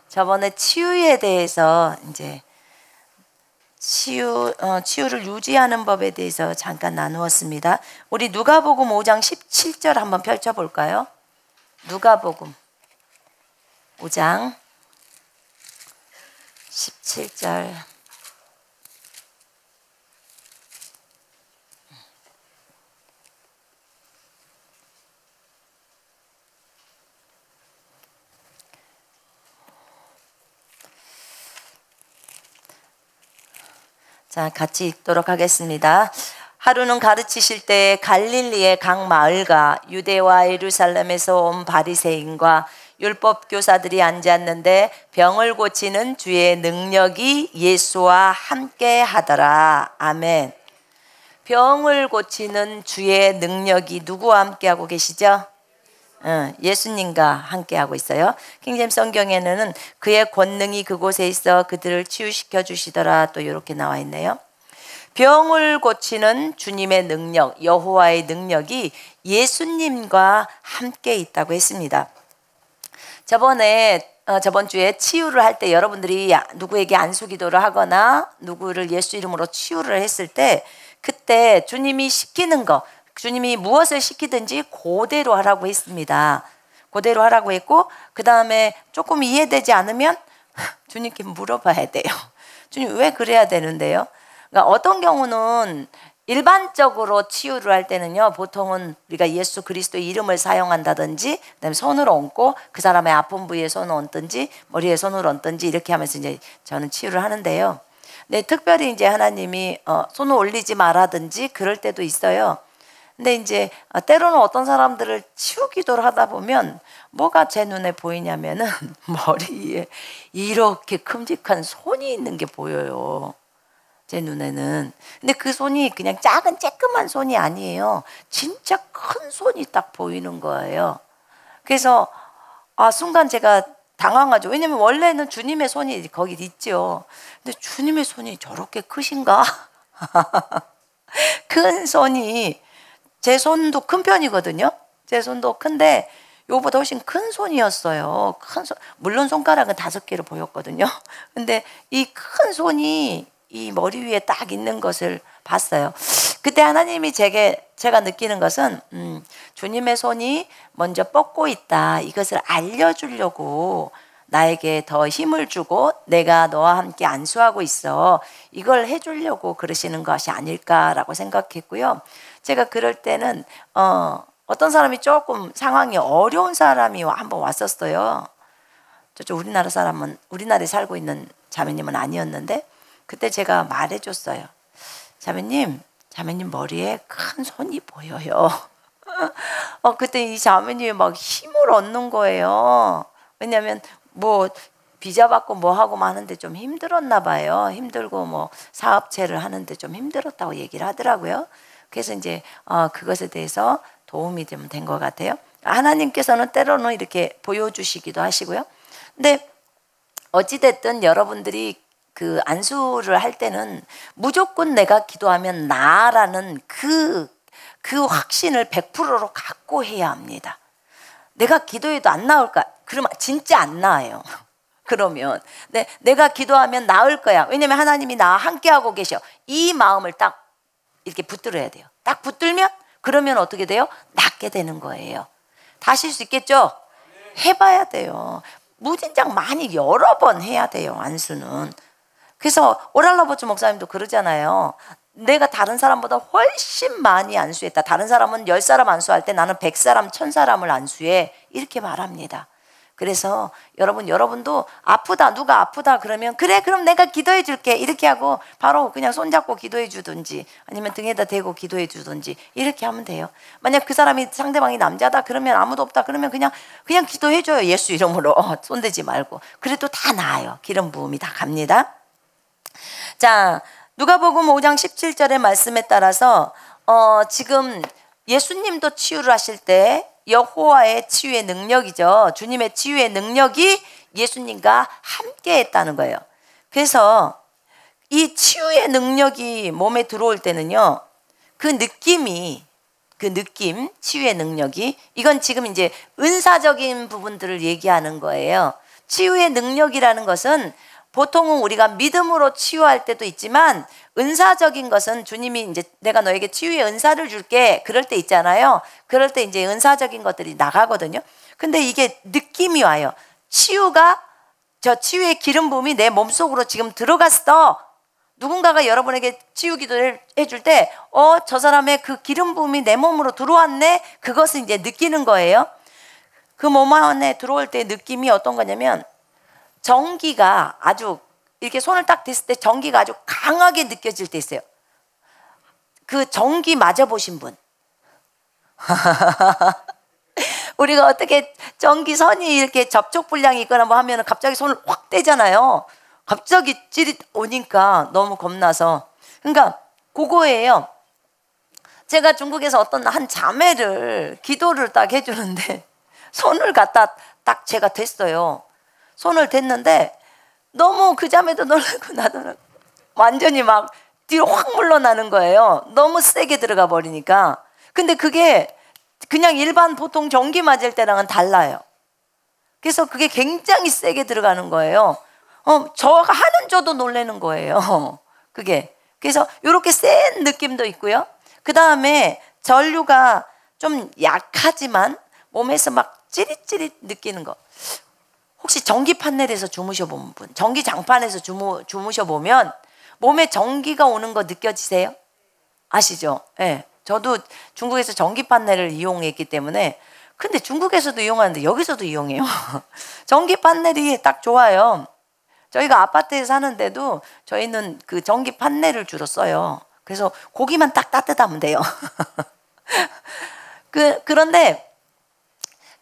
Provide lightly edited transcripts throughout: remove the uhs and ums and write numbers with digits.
저번에 치유에 대해서 이제 치유를 유지하는 법에 대해서 잠깐 나누었습니다. 우리 누가복음 5장 17절 한번 펼쳐볼까요? 누가복음 5장 17절. 자, 같이 읽도록 하겠습니다. 하루는 가르치실 때 갈릴리의 각 마을과 유대와 예루살렘에서 온 바리새인과 율법 교사들이 앉았는데 병을 고치는 주의 능력이 예수와 함께 하더라. 아멘. 병을 고치는 주의 능력이 누구와 함께 하고 계시죠? 예수님과 함께 하고 있어요. 킹제임스 성경에는 그의 권능이 그곳에 있어 그들을 치유시켜 주시더라, 또 이렇게 나와 있네요. 병을 고치는 주님의 능력, 여호와의 능력이 예수님과 함께 있다고 했습니다. 저번 주에 치유를 할 때 여러분들이 누구에게 안수기도를 하거나 누구를 예수 이름으로 치유를 했을 때 그때 주님이 시키는 거, 주님이 무엇을 시키든지 그대로 하라고 했습니다. 그대로 하라고 했고, 그 다음에 조금 이해되지 않으면 주님께 물어봐야 돼요. 주님 왜 그래야 되는데요? 그러니까 어떤 경우는 일반적으로 치유를 할 때는요, 보통은 우리가 예수 그리스도의 이름을 사용한다든지, 그다음에 손을 얹고 그 사람의 아픈 부위에 손을 얹든지 머리에 손을 얹든지 이렇게 하면서 이제 저는 치유를 하는데요. 근데 특별히 이제 하나님이 손을 올리지 말라든지 그럴 때도 있어요. 근데 이제 때로는 어떤 사람들을 치유 기도를 하다 보면 뭐가 제 눈에 보이냐면은 머리에 이렇게 큼직한 손이 있는 게 보여요. 제 눈에는. 근데 그 손이 그냥 작은 쬐끄만 손이 아니에요. 진짜 큰 손이 딱 보이는 거예요. 그래서 순간 제가 당황하죠. 왜냐면 원래는 주님의 손이 거기 있죠. 근데 주님의 손이 저렇게 크신가? 큰 손이, 제 손도 큰 편이거든요. 제 손도 큰데 요거보다 훨씬 큰 손이었어요. 물론 손가락은 5개로 보였거든요. 근데 이 큰 손이 이 머리 위에 딱 있는 것을 봤어요. 그때 하나님이 제가 느끼는 것은 주님의 손이 먼저 뻗고 있다, 이것을 알려주려고 나에게 더 힘을 주고 내가 너와 함께 안수하고 있어, 이걸 해주려고 그러시는 것이 아닐까라고 생각했고요. 제가 그럴 때는 어떤 사람이 조금 상황이 어려운 사람이 한번 왔었어요. 저쪽 우리나라에 살고 있는 자매님은 아니었는데, 그때 제가 말해줬어요. 자매님 머리에 큰 손이 보여요. 그때 이 자매님이 막 힘을 얻는 거예요. 왜냐하면 뭐 비자 받고 뭐 하고 하는데 좀 힘들었나 봐요. 힘들고 뭐 사업체를 하는데 좀 힘들었다고 얘기를 하더라고요. 그래서 이제 그것에 대해서 도움이 좀 된 것 같아요. 하나님께서는 때로는 이렇게 보여주시기도 하시고요. 근데 어찌됐든 여러분들이 그 안수를 할 때는 무조건 내가 기도하면 나라는 그 확신을 100%로 갖고 해야 합니다. 내가 기도해도 안 나올까? 그러면 진짜 안 나아요. 그러면 내가 기도하면 나을 거야. 왜냐면 하나님이 나와 함께하고 계셔. 이 마음을 딱 이렇게 붙들어야 돼요. 딱 붙들면 그러면 어떻게 돼요? 낫게 되는 거예요. 다 하실 수 있겠죠? 해봐야 돼요. 무진장 많이 여러 번 해야 돼요, 안수는. 그래서 오랄라버츠 목사님도 그러잖아요. 내가 다른 사람보다 훨씬 많이 안수했다. 다른 사람은 10사람 안수할 때 나는 100사람, 1000사람을 안수해. 이렇게 말합니다. 그래서 여러분도 아프다, 누가 아프다 그러면 그래, 그럼 내가 기도해 줄게, 이렇게 하고 바로 그냥 손잡고 기도해 주든지 아니면 등에다 대고 기도해 주든지 이렇게 하면 돼요. 만약 그 사람이, 상대방이 남자다 그러면 아무도 없다 그러면 그냥 기도해 줘요. 예수 이름으로. 손대지 말고. 그래도 다 나아요. 기름 부음이 다 갑니다. 자, 누가복음 5장 17절의 말씀에 따라서 지금 예수님도 치유를 하실 때 여호와의 치유의 능력이죠. 주님의 치유의 능력이 예수님과 함께 했다는 거예요. 그래서 이 치유의 능력이 몸에 들어올 때는요, 그 느낌, 치유의 능력이, 이건 지금 이제 은사적인 부분들을 얘기하는 거예요. 치유의 능력이라는 것은 보통은 우리가 믿음으로 치유할 때도 있지만, 은사적인 것은 주님이 이제 내가 너에게 치유의 은사를 줄게, 그럴 때 있잖아요. 그럴 때 이제 은사적인 것들이 나가거든요. 근데 이게 느낌이 와요. 저 치유의 기름 부음이 내 몸속으로 지금 들어갔어. 누군가가 여러분에게 치유 기도를 해줄 때, 저 사람의 그 기름 부음이 내 몸으로 들어왔네. 그것을 이제 느끼는 거예요. 그 몸 안에 들어올 때 느낌이 어떤 거냐면, 전기가 아주 이렇게 손을 딱 댔을 때 전기가 아주 강하게 느껴질 때 있어요. 그 전기 맞아보신 분. 우리가 어떻게 전기선이 이렇게 접촉 불량이 있거나 뭐 하면 갑자기 손을 확 떼잖아요. 갑자기 찌릿 오니까 너무 겁나서. 그러니까 그거예요. 제가 중국에서 어떤 한 자매를 기도를 딱 해주는데 손을 갖다 딱 제가 댔어요. 손을 댔는데 너무 그 자매도 놀라고 나도 완전히 막 뒤로 확 물러나는 거예요. 너무 세게 들어가 버리니까. 근데 그게 그냥 일반 보통 전기 맞을 때랑은 달라요. 그래서 그게 굉장히 세게 들어가는 거예요. 저가 하는 저도 놀라는 거예요. 그게. 그래서 이렇게 센 느낌도 있고요. 그 다음에 전류가 좀 약하지만 몸에서 막 찌릿찌릿 느끼는 거. 혹시 전기 판넬에서 주무셔 본 분, 전기 장판에서 주무셔 보면 몸에 전기가 오는 거 느껴지세요? 아시죠? 네. 저도 중국에서 전기 판넬을 이용했기 때문에. 근데 중국에서도 이용하는데 여기서도 이용해요. 전기 판넬이 딱 좋아요. 저희가 아파트에 사는데도 저희는 그 전기 판넬을 주로 써요. 그래서 고기만 딱 따뜻하면 돼요. 그런데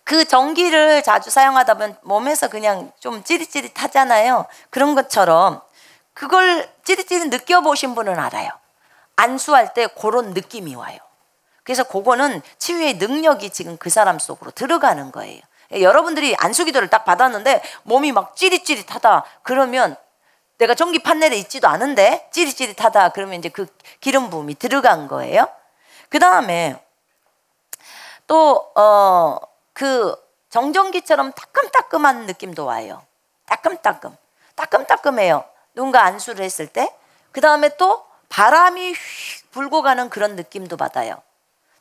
그 전기를 자주 사용하다 보면 몸에서 그냥 좀 찌릿찌릿하잖아요. 그런 것처럼 그걸 찌릿찌릿 느껴보신 분은 알아요. 안수할 때 그런 느낌이 와요. 그래서 그거는 치유의 능력이 지금 그 사람 속으로 들어가는 거예요. 여러분들이 안수기도를 딱 받았는데 몸이 막 찌릿찌릿하다 그러면, 내가 전기 판넬에 있지도 않은데 찌릿찌릿하다 그러면 이제 그 기름 부음이 들어간 거예요. 그 다음에 또 그 정전기처럼 따끔따끔한 느낌도 와요. 따끔따끔해요. 누군가 안수를 했을 때. 그 다음에 또 바람이 휙 불고 가는 그런 느낌도 받아요.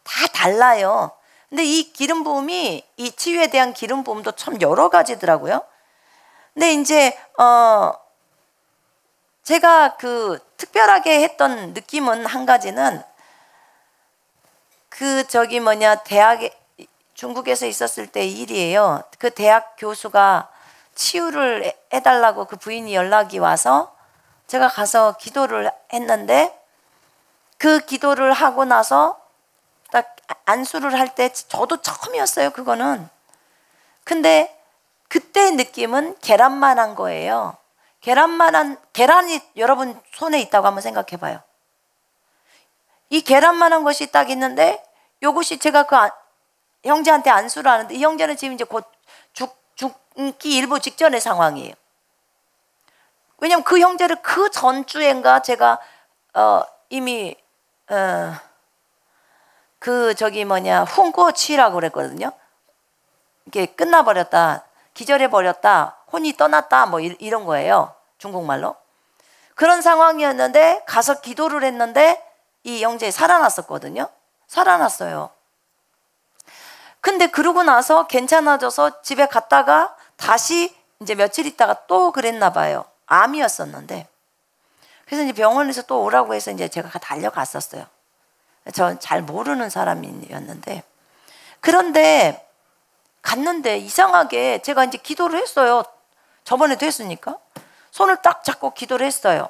다 달라요. 근데 이 기름 부음이, 이 치유에 대한 기름 부음도 참 여러 가지더라고요. 근데 이제 제가 그 특별하게 했던 느낌은 한 가지는, 대학에 중국에서 있었을 때 일이에요. 그 대학 교수가 치유를 해달라고 그 부인이 연락이 와서 제가 가서 기도를 했는데, 그 기도를 하고 나서 딱 안수를 할 때 저도 처음이었어요, 그거는. 근데 그때 느낌은 계란만한 거예요. 계란이 여러분 손에 있다고 한번 생각해 봐요. 이 계란만한 것이 딱 있는데, 요것이 제가 그 형제한테 안수를 하는데, 이 형제는 지금 이제 곧 죽기 일보 직전의 상황이에요. 왜냐면 그 형제를 그 전주엔가 제가 이미 훈고치라고 그랬거든요. 이게 끝나버렸다, 기절해버렸다, 혼이 떠났다, 뭐 이런 거예요, 중국말로. 그런 상황이었는데 가서 기도를 했는데 이 형제 살아났었거든요. 살아났어요. 근데 그러고 나서 괜찮아져서 집에 갔다가 다시 이제 며칠 있다가 또 그랬나 봐요. 암이었었는데. 그래서 이제 병원에서 또 오라고 해서 이제 제가 달려갔었어요. 전 잘 모르는 사람이었는데. 그런데 갔는데 이상하게 제가 이제 기도를 했어요. 저번에도 했으니까. 손을 딱 잡고 기도를 했어요.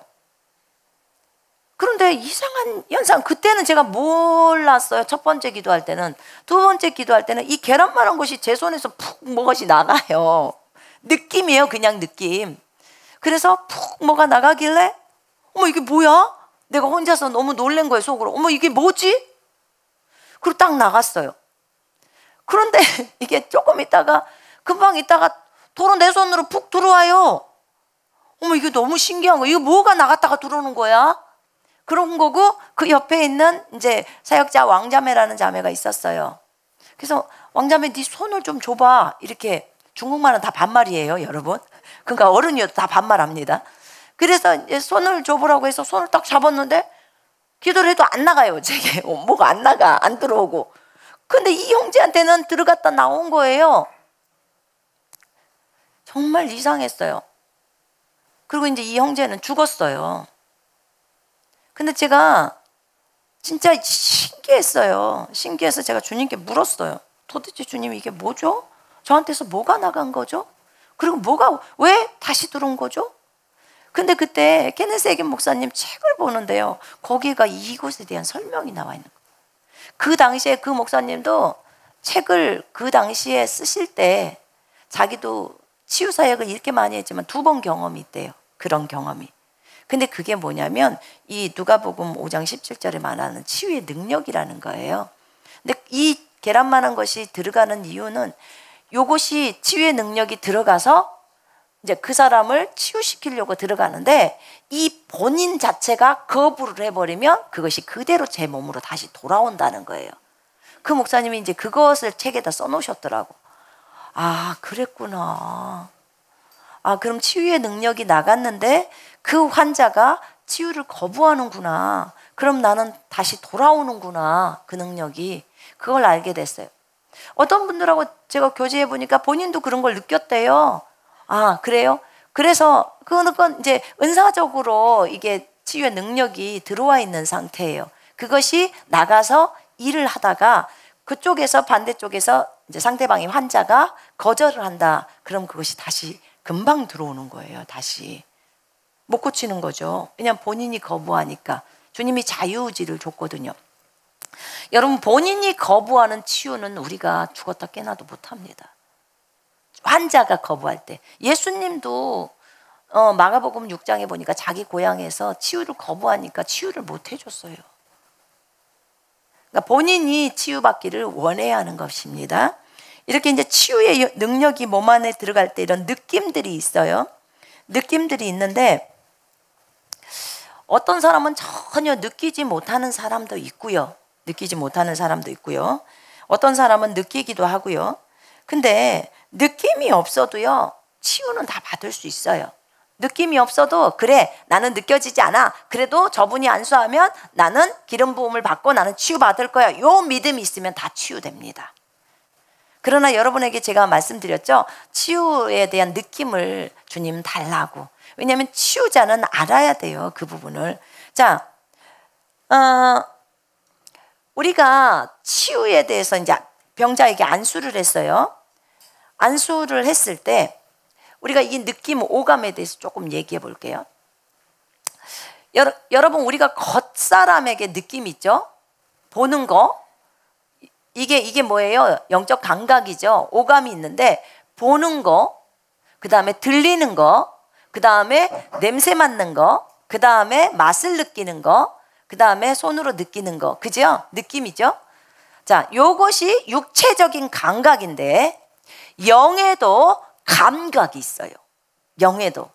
그런데 이상한 현상, 그때는 제가 몰랐어요. 첫 번째 기도할 때는. 두 번째 기도할 때는 이 계란만한 것이 제 손에서 푹 뭐것이 나가요. 느낌이에요, 그냥 느낌. 그래서 푹 뭐가 나가길래, 어머 이게 뭐야? 내가 혼자서 너무 놀란 거예요, 속으로. 어머 이게 뭐지? 그리고 딱 나갔어요. 그런데 이게 조금 있다가, 금방 있다가 도로 내 손으로 푹 들어와요. 어머 이게 너무 신기한 거예요. 이거 뭐가 나갔다가 들어오는 거야? 그런 거고, 그 옆에 있는 이제 사역자 왕자매라는 자매가 있었어요. 그래서 왕자매 네 손을 좀 줘봐. 이렇게, 중국말은 다 반말이에요, 여러분. 그러니까 어른이어도 다 반말합니다. 그래서 이제 손을 줘보라고 해서 손을 딱 잡았는데 기도를 해도 안 나가요. 제게 뭐가 안 나가, 안 들어오고. 근데 이 형제한테는 들어갔다 나온 거예요. 정말 이상했어요. 그리고 이제 이 형제는 죽었어요. 근데 제가 진짜 신기했어요. 신기해서 제가 주님께 물었어요. 도대체 주님 이게 뭐죠? 저한테서 뭐가 나간 거죠? 그리고 뭐가 왜 다시 들어온 거죠? 근데 그때 케네스 에긴 목사님 책을 보는데요. 거기가 이곳에 대한 설명이 나와 있는 거예요. 그 당시에 그 목사님도 책을 그 당시에 쓰실 때 자기도 치유 사역을 이렇게 많이 했지만 2번 경험이 있대요. 그런 경험이. 근데 그게 뭐냐면 이 누가복음 5장 17절에 말하는 치유의 능력이라는 거예요. 근데 이 계란만한 것이 들어가는 이유는 요것이 치유의 능력이 들어가서 이제 그 사람을 치유시키려고 들어가는데 이 본인 자체가 거부를 해버리면 그것이 그대로 제 몸으로 다시 돌아온다는 거예요. 그 목사님이 이제 그것을 책에다 써놓으셨더라고. 아, 그랬구나. 아, 그럼 치유의 능력이 나갔는데 그 환자가 치유를 거부하는구나. 그럼 나는 다시 돌아오는구나. 그 능력이. 그걸 알게 됐어요. 어떤 분들하고 제가 교제해 보니까 본인도 그런 걸 느꼈대요. 아, 그래요? 그래서 그건 이제 은사적으로 이게 치유의 능력이 들어와 있는 상태예요. 그것이 나가서 일을 하다가 그쪽에서 반대쪽에서 이제 상대방의 환자가 거절을 한다. 그럼 그것이 다시 금방 들어오는 거예요. 다시 못 고치는 거죠. 왜냐하면 본인이 거부하니까. 주님이 자유의지를 줬거든요. 여러분, 본인이 거부하는 치유는 우리가 죽었다 깨나도 못합니다. 환자가 거부할 때. 예수님도 마가복음 6장에 보니까 자기 고향에서 치유를 거부하니까 치유를 못 해줬어요. 그러니까 본인이 치유받기를 원해야 하는 것입니다. 이렇게 이제 치유의 능력이 몸 안에 들어갈 때 이런 느낌들이 있어요. 느낌들이 있는데 어떤 사람은 전혀 느끼지 못하는 사람도 있고요. 느끼지 못하는 사람도 있고요. 어떤 사람은 느끼기도 하고요. 근데 느낌이 없어도요, 치유는 다 받을 수 있어요. 느낌이 없어도 그래, 나는 느껴지지 않아. 그래도 저분이 안수하면 나는 기름 부음을 받고 나는 치유받을 거야. 요 믿음이 있으면 다 치유됩니다. 그러나 여러분에게 제가 말씀드렸죠. 치유에 대한 느낌을 주님 달라고. 왜냐하면 치유자는 알아야 돼요. 그 부분을. 자, 우리가 치유에 대해서 이제 병자에게 안수를 했어요. 안수를 했을 때 우리가 이 느낌, 오감에 대해서 조금 얘기해 볼게요. 여러분, 우리가 겉사람에게 느낌 있죠? 보는 거. 이게 뭐예요? 영적 감각이죠. 오감이 있는데 보는 거, 그 다음에 들리는 거, 그 다음에 냄새 맡는 거, 그 다음에 맛을 느끼는 거, 그 다음에 손으로 느끼는 거. 그죠? 느낌이죠? 자, 요것이 육체적인 감각인데 영에도 감각이 있어요. 영에도.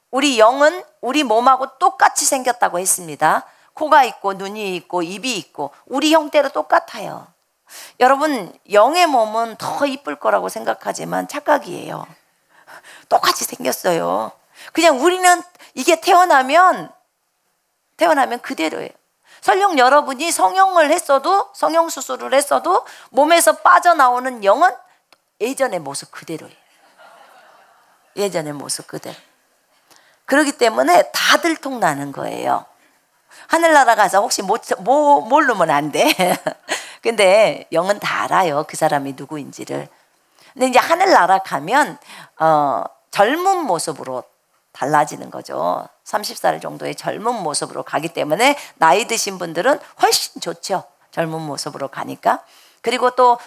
우리 영은 우리 몸하고 똑같이 생겼다고 했습니다. 코가 있고 눈이 있고 입이 있고 우리 형태로 똑같아요. 여러분, 영의 몸은 더 이쁠 거라고 생각하지만 착각이에요. 똑같이 생겼어요. 그냥 우리는 이게 태어나면 그대로예요. 설령 여러분이 성형을 했어도, 성형 수술을 했어도 몸에서 빠져나오는 영은 예전의 모습 그대로예요. 예전의 모습 그대로. 그렇기 때문에 다 들통나는 거예요. 하늘나라 가서 혹시 모르면 안 돼. 근데 영은 다 알아요. 그 사람이 누구인지를. 근데 이제 하늘나라 가면 젊은 모습으로 달라지는 거죠. 30살 정도의 젊은 모습으로 가기 때문에 나이 드신 분들은 훨씬 좋죠. 젊은 모습으로 가니까. 그리고 또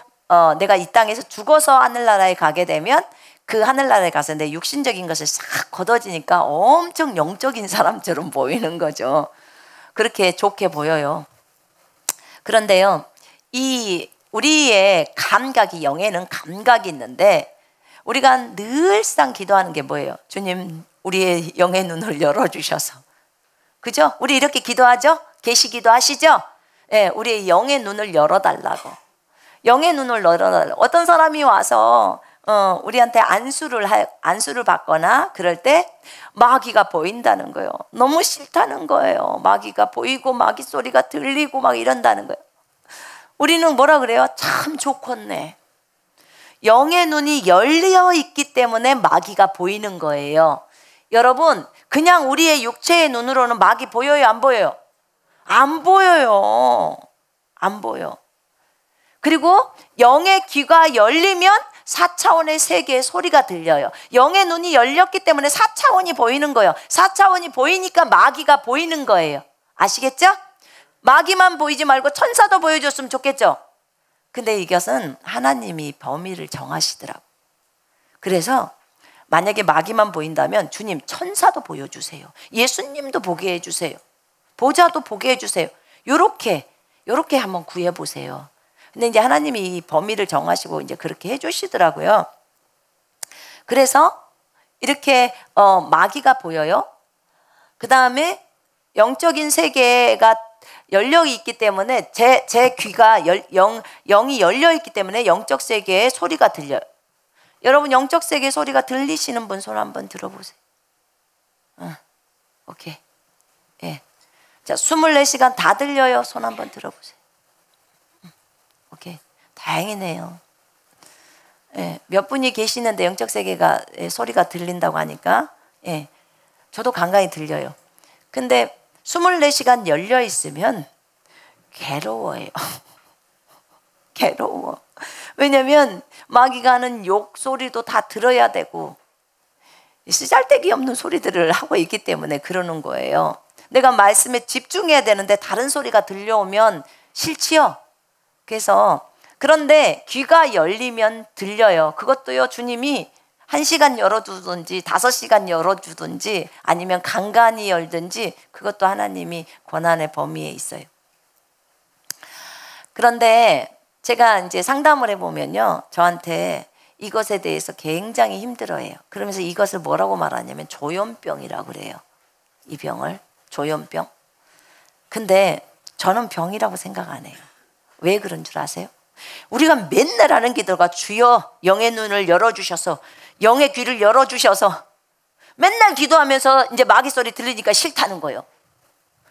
내가 이 땅에서 죽어서 하늘나라에 가게 되면 그 하늘나라에 가서 내 육신적인 것을 싹 걷어지니까 엄청 영적인 사람처럼 보이는 거죠. 그렇게 좋게 보여요. 그런데요, 이 우리의 감각이, 영에는 감각이 있는데 우리가 늘상 기도하는 게 뭐예요? 주님, 우리의 영의 눈을 열어주셔서. 그죠? 우리 이렇게 기도하죠? 계시기도 하시죠? 예, 우리의 영의 눈을 열어달라고. 영의 눈을 열어달라고. 어떤 사람이 와서 우리한테 안수를 받거나 그럴 때 마귀가 보인다는 거예요. 너무 싫다는 거예요. 마귀가 보이고 마귀 소리가 들리고 막 이런다는 거예요. 우리는 뭐라 그래요? 참 좋겠네. 영의 눈이 열려 있기 때문에 마귀가 보이는 거예요. 여러분, 그냥 우리의 육체의 눈으로는 마귀 보여요? 안 보여요? 안 보여요. 안 보여. 그리고 영의 귀가 열리면 4차원의 세계의 소리가 들려요. 영의 눈이 열렸기 때문에 4차원이 보이는 거예요. 4차원이 보이니까 마귀가 보이는 거예요. 아시겠죠? 마귀만 보이지 말고 천사도 보여줬으면 좋겠죠? 근데 이것은 하나님이 범위를 정하시더라고. 그래서 만약에 마귀만 보인다면 주님 천사도 보여주세요. 예수님도 보게 해주세요. 보좌도 보게 해주세요. 요렇게 한번 구해보세요. 근데 이제 하나님이 이 범위를 정하시고 이제 그렇게 해주시더라고요. 그래서 이렇게 마귀가 보여요. 그 다음에 영적인 세계가 열려 있기 때문에 제 귀가 영이 열려 있기 때문에 영적 세계의 소리가 들려요. 여러분 영적 세계의 소리가 들리시는 분 손 한번 들어보세요. 오케이. 예. 자, 24시간 다 들려요. 손 한번 들어보세요. 오케이. 다행이네요. 예, 몇 분이 계시는데 영적 세계가 소리가 들린다고 하니까 예, 저도 간간히 들려요. 근데 24시간 열려 있으면 괴로워요. 괴로워. 왜냐면 마귀가 하는 욕 소리도 다 들어야 되고 쓰잘데기 없는 소리들을 하고 있기 때문에 그러는 거예요. 내가 말씀에 집중해야 되는데 다른 소리가 들려오면 싫지요. 그래서 그런데 귀가 열리면 들려요. 그것도요 주님이 1시간 열어두든지 5시간 열어주든지 아니면 간간히 열든지 그것도 하나님이 권한의 범위에 있어요. 그런데 제가 이제 상담을 해보면요 저한테 이것에 대해서 굉장히 힘들어해요. 그러면서 이것을 뭐라고 말하냐면 조현병이라고 그래요. 이 병을 조현병. 근데 저는 병이라고 생각 안 해요. 왜 그런 줄 아세요? 우리가 맨날 하는 기도가 주여 영의 눈을 열어주셔서 영의 귀를 열어주셔서 맨날 기도하면서 이제 마귀 소리 들리니까 싫다는 거예요.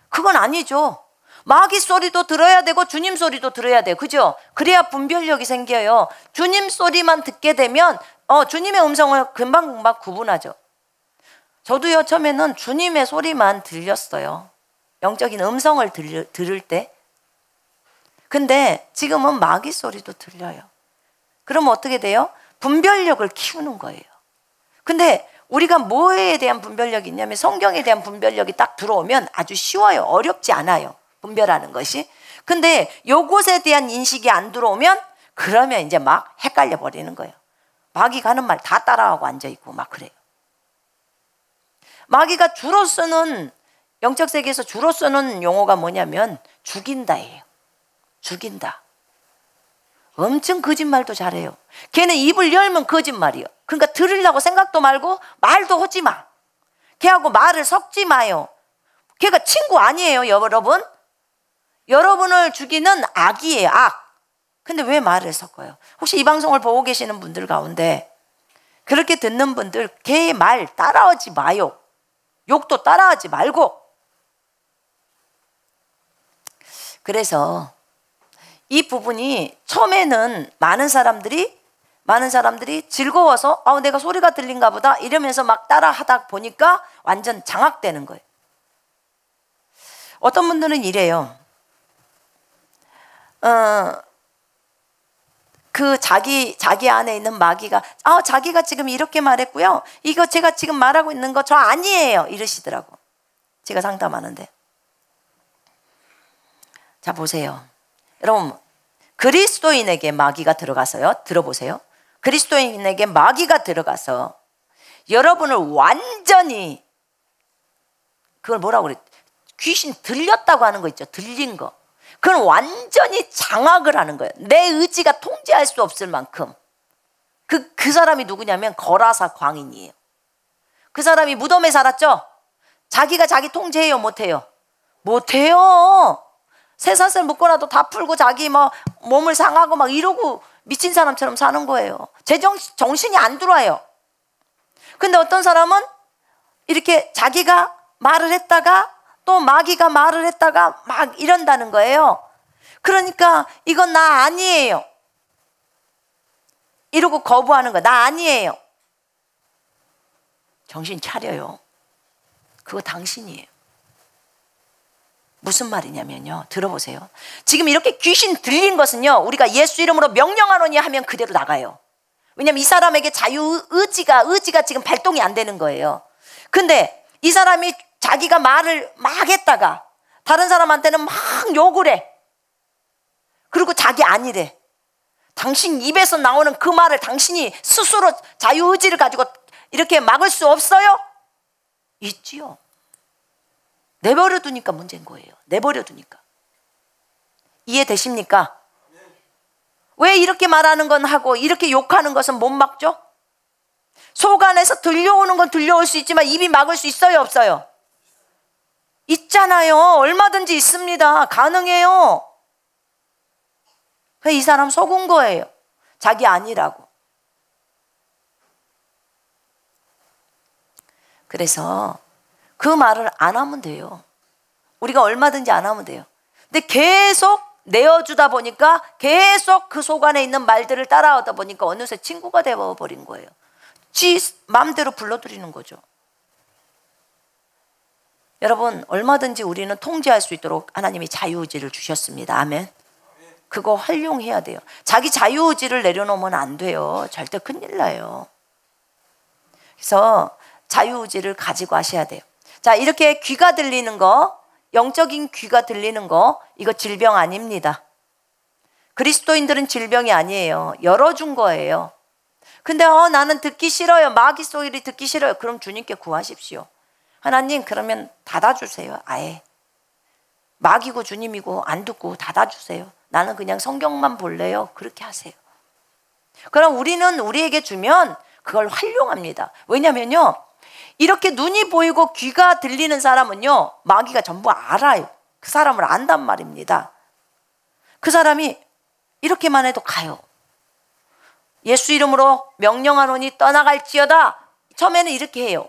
그건 아니죠. 마귀 소리도 들어야 되고 주님 소리도 들어야 돼요. 그죠? 그래야 분별력이 생겨요. 주님 소리만 듣게 되면 주님의 음성을 금방금방 구분하죠. 저도요 처음에는 주님의 소리만 들렸어요. 영적인 음성을 들을 때. 근데 지금은 마귀 소리도 들려요. 그럼 어떻게 돼요? 분별력을 키우는 거예요. 근데 우리가 뭐에 대한 분별력이 있냐면 성경에 대한 분별력이 딱 들어오면 아주 쉬워요. 어렵지 않아요. 분별하는 것이. 근데 요것에 대한 인식이 안 들어오면 그러면 이제 막 헷갈려 버리는 거예요. 마귀가 하는 말 다 따라하고 앉아있고 막 그래요. 마귀가 주로 쓰는 영적 세계에서 주로 쓰는 용어가 뭐냐면 죽인다예요. 죽인다. 엄청 거짓말도 잘해요. 걔는 입을 열면 거짓말이요. 그러니까 들으려고 생각도 말고 말도 하지 마. 걔하고 말을 섞지 마요. 걔가 친구 아니에요, 여러분. 여러분을 죽이는 악이에요, 악. 근데 왜 말을 섞어요? 혹시 이 방송을 보고 계시는 분들 가운데 그렇게 듣는 분들 걔의 말 따라하지 마요. 욕도 따라하지 말고. 그래서 이 부분이 처음에는 많은 사람들이 즐거워서 내가 소리가 들린가 보다 이러면서 막 따라 하다 보니까 완전 장악되는 거예요. 어떤 분들은 이래요. 그 자기 안에 있는 마귀가 자기가 지금 이렇게 말했고요. 이거 제가 지금 말하고 있는 거 저 아니에요. 이러시더라고. 제가 상담하는데. 자, 보세요. 여러분, 그리스도인에게 마귀가 들어가서요. 들어보세요. 그리스도인에게 마귀가 들어가서 여러분을 완전히 그걸 뭐라고 그래? 귀신 들렸다고 하는 거 있죠. 들린 거. 그건 완전히 장악을 하는 거예요. 내 의지가 통제할 수 없을 만큼. 그 사람이 누구냐면 거라사 광인이에요. 그 사람이 무덤에 살았죠? 자기가 자기 통제해요? 못해요? 못해요. 쇠사슬 묶어놔도 다 풀고 자기 뭐 몸을 상하고 막 이러고 미친 사람처럼 사는 거예요. 정신이 안 들어와요. 근데 어떤 사람은 이렇게 자기가 말을 했다가 또 마귀가 말을 했다가 막 이런다는 거예요. 그러니까 이건 나 아니에요 이러고 거부하는 거. 나 아니에요. 정신 차려요. 그거 당신이에요. 무슨 말이냐면요, 들어보세요. 지금 이렇게 귀신 들린 것은요, 우리가 예수 이름으로 명령하노니 하면 그대로 나가요. 왜냐면 이 사람에게 의지가 지금 발동이 안 되는 거예요. 근데 이 사람이 자기가 말을 막 했다가 다른 사람한테는 막 욕을 해. 그리고 자기 아니래. 당신 입에서 나오는 그 말을 당신이 스스로 자유의지를 가지고 이렇게 막을 수 없어요? 있지요. 내버려 두니까 문제인 거예요. 내버려 두니까. 이해되십니까? 왜 이렇게 말하는 건 하고 이렇게 욕하는 것은 못 막죠? 속 안에서 들려오는 건 들려올 수 있지만 입이 막을 수 있어요, 없어요? 있잖아요. 얼마든지 있습니다. 가능해요. 이 사람 속은 거예요. 자기 아니라고. 그래서 그 말을 안 하면 돼요. 우리가 얼마든지 안 하면 돼요. 근데 계속 내어주다 보니까 계속 그 속 안에 있는 말들을 따라오다 보니까 어느새 친구가 되어버린 거예요. 지 마음대로 불러들이는 거죠. 여러분, 얼마든지 우리는 통제할 수 있도록 하나님이 자유의지를 주셨습니다. 아멘. 그거 활용해야 돼요. 자기 자유의지를 내려놓으면 안 돼요. 절대 큰일 나요. 그래서 자유의지를 가지고 하셔야 돼요. 자, 이렇게 귀가 들리는 거, 영적인 귀가 들리는 거, 이거 질병 아닙니다. 그리스도인들은 질병이 아니에요. 열어준 거예요. 근데 나는 듣기 싫어요. 마귀 소리 듣기 싫어요. 그럼 주님께 구하십시오. 하나님, 그러면 닫아주세요. 아예 마귀고 주님이고 안 듣고 닫아주세요. 나는 그냥 성경만 볼래요. 그렇게 하세요. 그럼 우리는 우리에게 주면 그걸 활용합니다. 왜냐면요, 이렇게 눈이 보이고 귀가 들리는 사람은요, 마귀가 전부 알아요. 그 사람을 안단 말입니다. 그 사람이 이렇게만 해도 가요. 예수 이름으로 명령하노니 떠나갈지어다. 처음에는 이렇게 해요.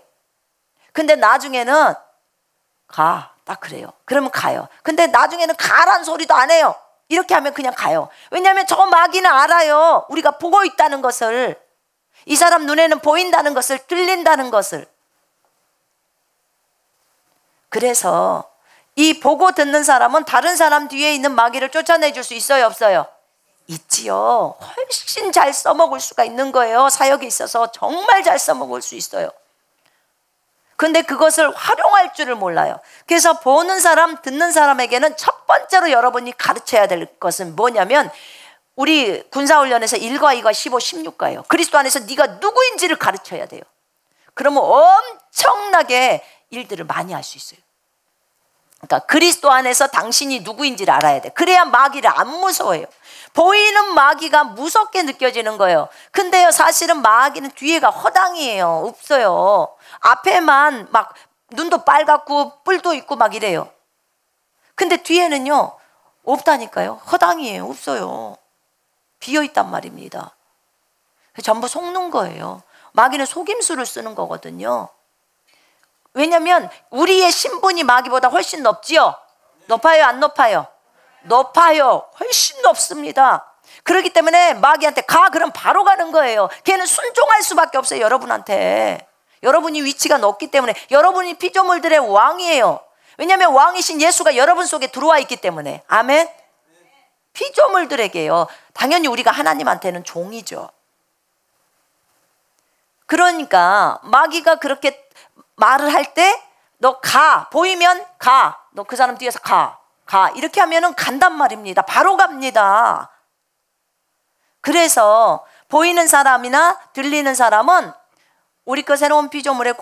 근데 나중에는 가, 딱 그래요. 그러면 가요. 근데 나중에는 가란 소리도 안 해요. 이렇게 하면 그냥 가요. 왜냐하면 저 마귀는 알아요. 우리가 보고 있다는 것을, 이 사람 눈에는 보인다는 것을, 들린다는 것을. 그래서 이 보고 듣는 사람은 다른 사람 뒤에 있는 마귀를 쫓아내줄 수 있어요, 없어요? 있지요. 훨씬 잘 써먹을 수가 있는 거예요. 사역에 있어서 정말 잘 써먹을 수 있어요. 근데 그것을 활용할 줄을 몰라요. 그래서 보는 사람, 듣는 사람에게는 첫 번째로 여러분이 가르쳐야 될 것은 뭐냐면, 우리 군사훈련에서 1과 2과 15, 16가예요. 그리스도 안에서 네가 누구인지를 가르쳐야 돼요. 그러면 엄청나게 일들을 많이 할 수 있어요. 그러니까 그리스도 안에서 당신이 누구인지를 알아야 돼. 그래야 마귀를 안 무서워해요. 보이는 마귀가 무섭게 느껴지는 거예요. 근데요, 사실은 마귀는 뒤에가 허당이에요. 없어요. 앞에만 막 눈도 빨갛고 뿔도 있고 막 이래요. 근데 뒤에는요, 없다니까요. 허당이에요. 없어요. 비어있단 말입니다. 전부 속는 거예요. 마귀는 속임수를 쓰는 거거든요. 왜냐하면 우리의 신분이 마귀보다 훨씬 높지요. 높아요, 안 높아요? 높아요. 훨씬 높습니다. 그렇기 때문에 마귀한테 가, 그럼 바로 가는 거예요. 걔는 순종할 수밖에 없어요. 여러분한테. 여러분이 위치가 높기 때문에. 여러분이 피조물들의 왕이에요. 왜냐하면 왕이신 예수가 여러분 속에 들어와 있기 때문에. 아멘. 피조물들에게요. 당연히 우리가 하나님한테는 종이죠. 그러니까 마귀가 그렇게 말을 할 때 너 가, 보이면 가, 너 그 사람 뒤에서 가 이렇게 하면은 간단 말입니다. 바로 갑니다. 그래서 보이는 사람이나 들리는 사람은 우리 그 새로운 피조물의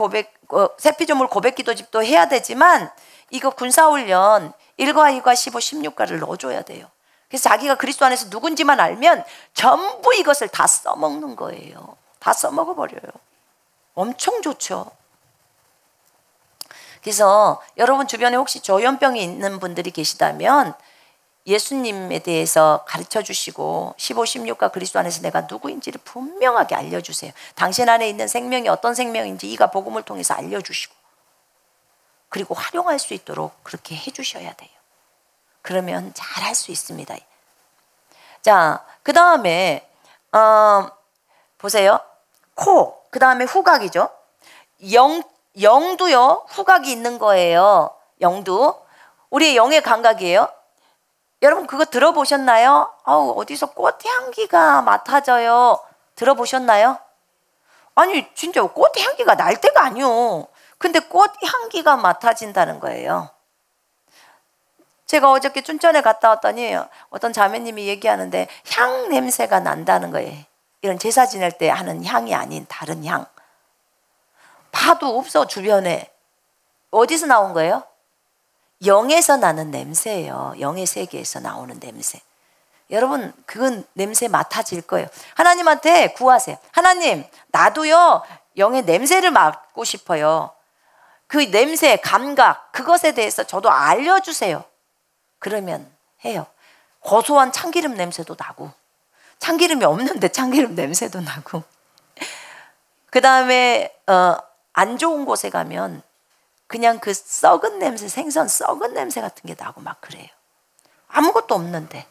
새 피조물 고백 기도집도 해야 되지만, 이거 군사훈련 1과 2과 15, 16가를 넣어줘야 돼요. 그래서 자기가 그리스도 안에서 누군지만 알면 전부 이것을 다 써먹는 거예요. 다 써먹어버려요. 엄청 좋죠. 그래서 여러분 주변에 혹시 조현병이 있는 분들이 계시다면 예수님에 대해서 가르쳐 주시고 15, 16과 그리스도 안에서 내가 누구인지를 분명하게 알려주세요. 당신 안에 있는 생명이 어떤 생명인지 이가 복음을 통해서 알려주시고 그리고 활용할 수 있도록 그렇게 해주셔야 돼요. 그러면 잘할 수 있습니다. 자, 그 다음에 보세요. 코, 그 다음에 후각이죠. 영도요, 후각이 있는 거예요. 영도. 우리의 영의 감각이에요. 여러분 그거 들어보셨나요? 어디서 꽃향기가 맡아져요. 들어보셨나요? 아니 진짜 꽃향기가 날 때가 아니요. 근데 꽃향기가 맡아진다는 거예요. 제가 어저께 춘천에 갔다 왔더니 어떤 자매님이 얘기하는데 향 냄새가 난다는 거예요. 이런 제사 지낼 때 하는 향이 아닌 다른 향. 봐도 없어 주변에. 어디서 나온 거예요? 영에서 나는 냄새예요. 영의 세계에서 나오는 냄새. 여러분 그건 냄새 맡아질 거예요. 하나님한테 구하세요. 하나님 나도요 영의 냄새를 맡고 싶어요. 그 냄새 감각 그것에 대해서 저도 알려주세요. 그러면 해요. 고소한 참기름 냄새도 나고 참기름이 없는데 참기름 냄새도 나고 그 다음에 안 좋은 곳에 가면 그냥 그 썩은 냄새, 생선 썩은 냄새 같은 게 나고 막 그래요. 아무것도 없는데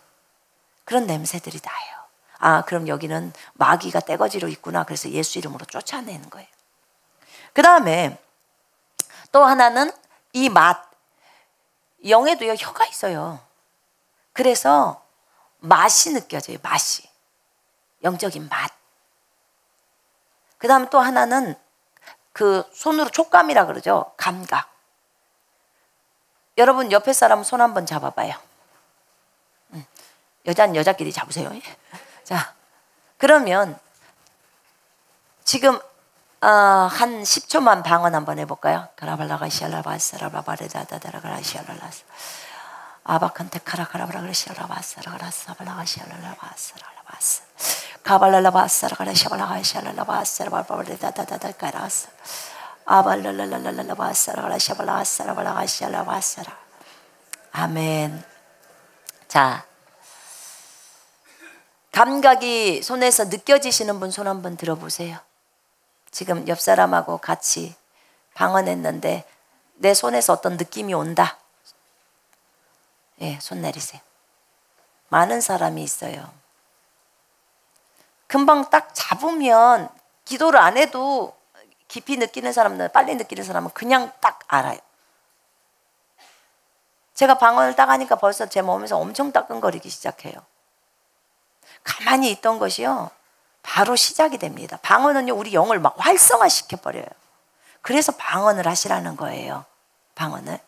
그런 냄새들이 나요. 그럼 여기는 마귀가 떼거지로 있구나. 그래서 예수 이름으로 쫓아내는 거예요. 그 다음에 또 하나는 이 맛. 영에도요 혀가 있어요. 그래서 맛이 느껴져요. 맛이. 영적인 맛. 그 다음에 또 하나는 그 손으로 촉감이라 그러죠. 감각. 여러분 옆에 사람 손 한번 잡아봐요. 여자는 여자끼리 잡으세요. 자, 그러면 지금 한 10초만 방언 한번 해볼까요? 가라발라가 시알라바스라바바레다다다라가라시알라라스 아바칸테카라카라바라시알라바스라가라사발라가시알라바스라바스 가발랄라바스라가라시알라가시알라바스라바바레다다다다가라스 아발랄랄랄라바스라가라시알라바스라바라가시알라바스라. 아멘. 자, 감각이 손에서 느껴지시는 분 손 한번 들어보세요. 지금 옆 사람하고 같이 방언했는데 내 손에서 어떤 느낌이 온다. 예, 손 내리세요. 많은 사람이 있어요. 금방 딱 잡으면 기도를 안 해도 깊이 느끼는 사람은 빨리 느끼는 사람은 그냥 딱 알아요. 제가 방언을 딱 하니까 벌써 제 몸에서 엄청 따끔거리기 시작해요. 가만히 있던 것이요 바로 시작이 됩니다. 방언은요 우리 영을 막 활성화시켜 버려요. 그래서 방언을 하시라는 거예요. 방언을.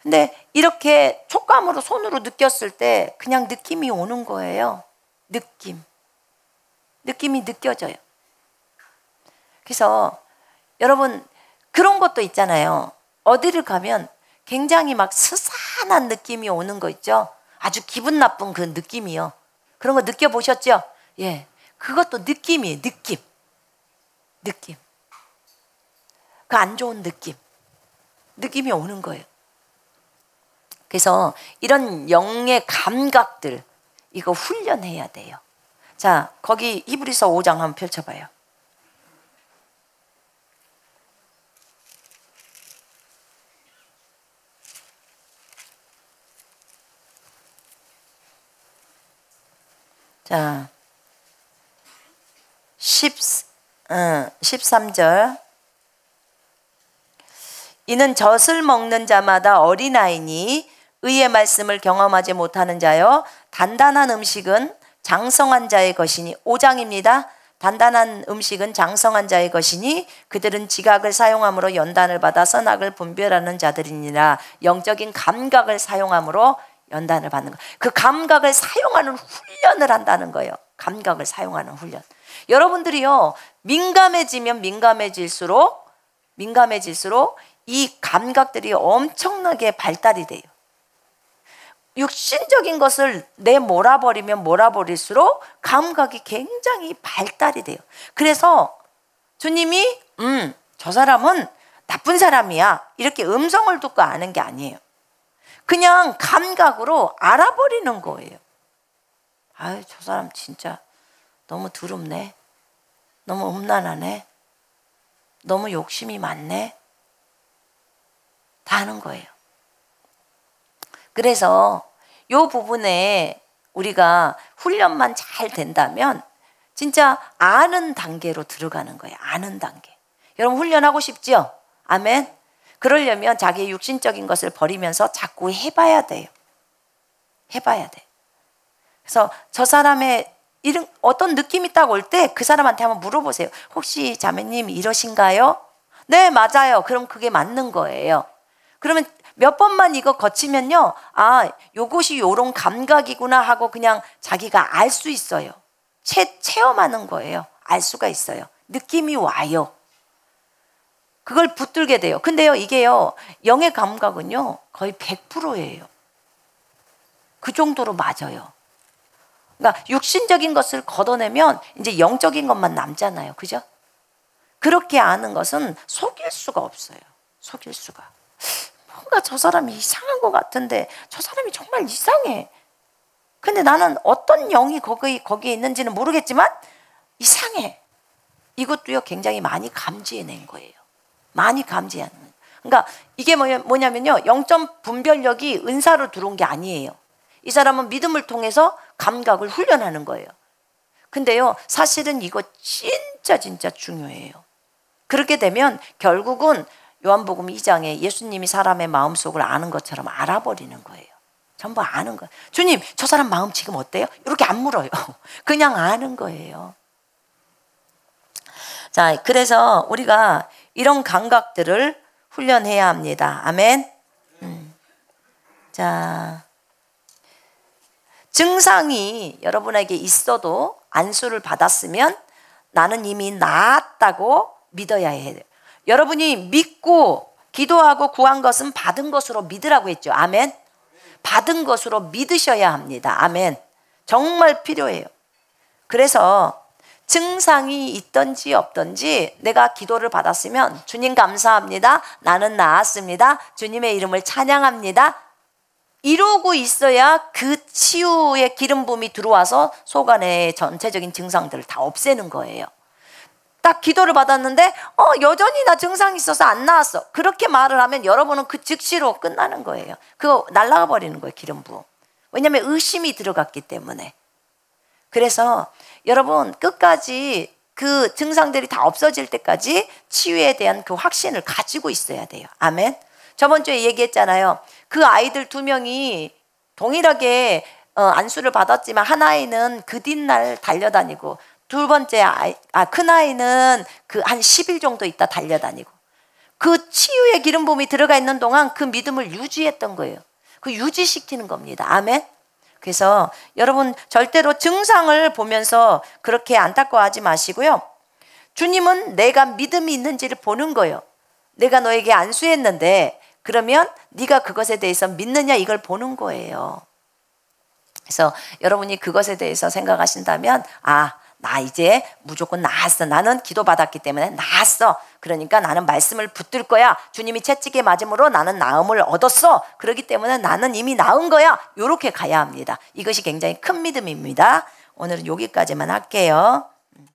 근데 이렇게 촉감으로 손으로 느꼈을 때 그냥 느낌이 오는 거예요. 느낌이 느껴져요. 그래서 여러분 그런 것도 있잖아요. 어디를 가면 굉장히 막 스산한 느낌이 오는 거 있죠. 아주 기분 나쁜 그 느낌이요. 그런 거 느껴보셨죠? 예, 그것도 느낌이에요. 느낌. 그 안 좋은 느낌이 오는 거예요. 그래서 이런 영의 감각들 이거 훈련해야 돼요. 자, 거기 히브리서 5장 한번 펼쳐봐요. 자, 13절. 이는 젖을 먹는 자마다 어린아이니 의의 말씀을 경험하지 못하는 자여 단단한 음식은 장성한 자의 것이니 5장입니다. 단단한 음식은 장성한 자의 것이니 그들은 지각을 사용함으로 연단을 받아 선악을 분별하는 자들이니라. 영적인 감각을 사용함으로 연단을 받는 거. 그 감각을 사용하는 훈련을 한다는 거예요. 감각을 사용하는 훈련. 여러분들이요 민감해지면 민감해질수록 이 감각들이 엄청나게 발달이 돼요. 육신적인 것을 몰아버리면 몰아버릴수록 감각이 굉장히 발달이 돼요. 그래서 주님이 저 사람은 나쁜 사람이야 이렇게 음성을 듣고 아는 게 아니에요. 그냥 감각으로 알아버리는 거예요. 아유, 저 사람 진짜 너무 더럽네. 너무 음란하네. 너무 욕심이 많네. 다 하는 거예요. 그래서 이 부분에 우리가 훈련만 잘 된다면 진짜 아는 단계로 들어가는 거예요. 아는 단계. 여러분 훈련하고 싶죠? 아멘. 그러려면 자기의 육신적인 것을 버리면서 자꾸 해봐야 돼요. 해봐야 돼. 그래서 저 사람의 이런 어떤 느낌이 딱 올 때 그 사람한테 한번 물어보세요. 혹시 자매님 이러신가요? 네, 맞아요. 그럼 그게 맞는 거예요. 그러면 몇 번만 이거 거치면요, 아, 요것이 요런 감각이구나 하고 그냥 자기가 알 수 있어요. 체험하는 거예요. 알 수가 있어요. 느낌이 와요. 그걸 붙들게 돼요. 근데요, 이게요, 영의 감각은요, 거의 100%예요. 그 정도로 맞아요. 그러니까 육신적인 것을 걷어내면 이제 영적인 것만 남잖아요. 그죠? 그렇게 아는 것은 속일 수가 없어요. 속일 수가. 뭔가 저 사람이 이상한 것 같은데 저 사람이 정말 이상해. 근데 나는 어떤 영이 거기에 있는지는 모르겠지만 이상해. 이것도요, 굉장히 많이 감지해낸 거예요. 많이 감지하는 거예요. 그러니까 이게 뭐냐면요, 영적 분별력이 은사로 들어온 게 아니에요. 이 사람은 믿음을 통해서 감각을 훈련하는 거예요. 근데요, 사실은 이거 진짜 중요해요. 그렇게 되면 결국은 요한복음 2장에 예수님이 사람의 마음속을 아는 것처럼 알아버리는 거예요. 전부 아는 거예요. 주님, 저 사람 마음 지금 어때요? 이렇게 안 물어요. 그냥 아는 거예요. 자, 그래서 우리가 이런 감각들을 훈련해야 합니다. 아멘. 자, 증상이 여러분에게 있어도 안수를 받았으면 나는 이미 나았다고 믿어야 해요. 여러분이 믿고 기도하고 구한 것은 받은 것으로 믿으라고 했죠. 아멘. 받은 것으로 믿으셔야 합니다. 아멘. 정말 필요해요. 그래서 증상이 있든지 없든지 내가 기도를 받았으면 주님 감사합니다. 나는 나았습니다. 주님의 이름을 찬양합니다. 이러고 있어야 그 치유의 기름 부음이 들어와서 속 안의 전체적인 증상들을 다 없애는 거예요. 딱 기도를 받았는데 여전히 나 증상이 있어서 안 나았어. 그렇게 말을 하면 여러분은 그 즉시로 끝나는 거예요. 그거 날아가 버리는 거예요, 기름 부음. 왜냐하면 의심이 들어갔기 때문에. 그래서 여러분 끝까지 그 증상들이 다 없어질 때까지 치유에 대한 그 확신을 가지고 있어야 돼요. 아멘. 저번 주에 얘기했잖아요. 그 아이들 2명이 동일하게 안수를 받았지만 한 아이는 그 뒷날 달려다니고 두 번째 큰 아이는 그 한 10일 정도 있다 달려다니고 그 치유의 기름 부음이 들어가 있는 동안 그 믿음을 유지했던 거예요. 그 유지시키는 겁니다. 아멘. 그래서 여러분 절대로 증상을 보면서 그렇게 안타까워하지 마시고요. 주님은 내가 믿음이 있는지를 보는 거예요. 내가 너에게 안수했는데 그러면 네가 그것에 대해서 믿느냐 이걸 보는 거예요. 그래서 여러분이 그것에 대해서 생각하신다면 나 이제 무조건 나았어. 나는 기도받았기 때문에 나았어. 그러니까 나는 말씀을 붙들 거야. 주님이 채찍에 맞음으로 나는 나음을 얻었어. 그렇기 때문에 나는 이미 나은 거야. 이렇게 가야 합니다. 이것이 굉장히 큰 믿음입니다. 오늘은 여기까지만 할게요.